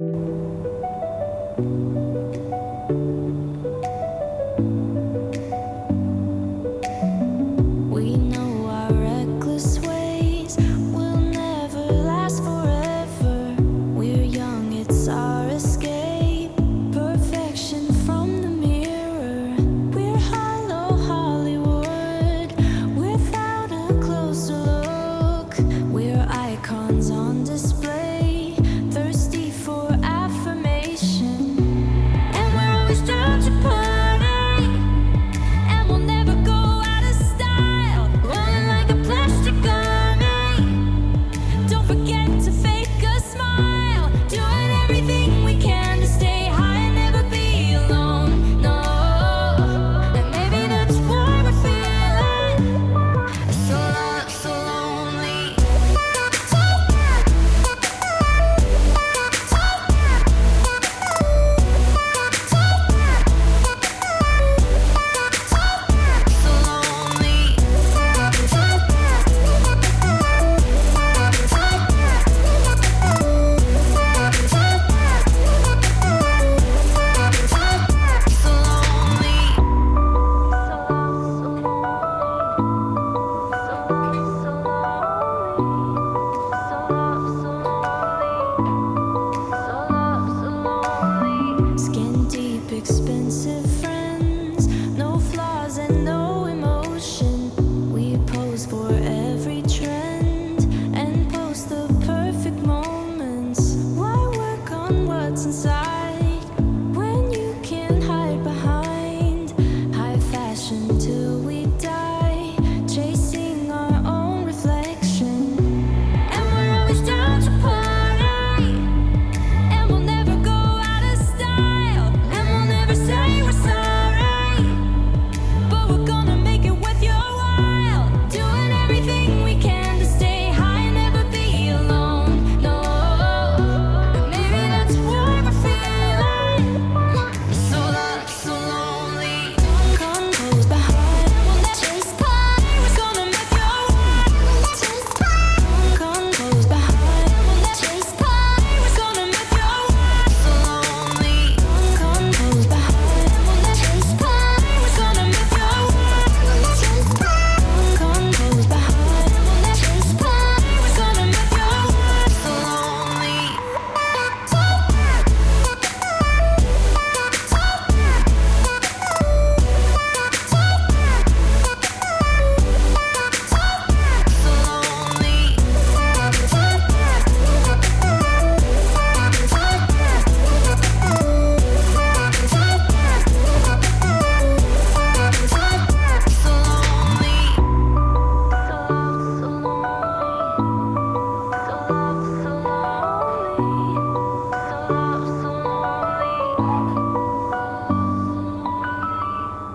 We know our reckless ways will never last forever. We're young, it's our escape. Perfection from the mirror. We're hollow Hollywood without a closer look. We're icons on display, thirsty for affirmation. And we're always down to party, and we'll never go out of style. Rolling like a plastic army. Don't forget to fake a smile. Doing everything we can to stay high and never be alone. No, and maybe that's why we're feeling so lonely. So lonely. So lonely. Skin deep, expensive friends, no flaws and no emotion. We pose for every trend and post the perfect moments. Why work on what's inside?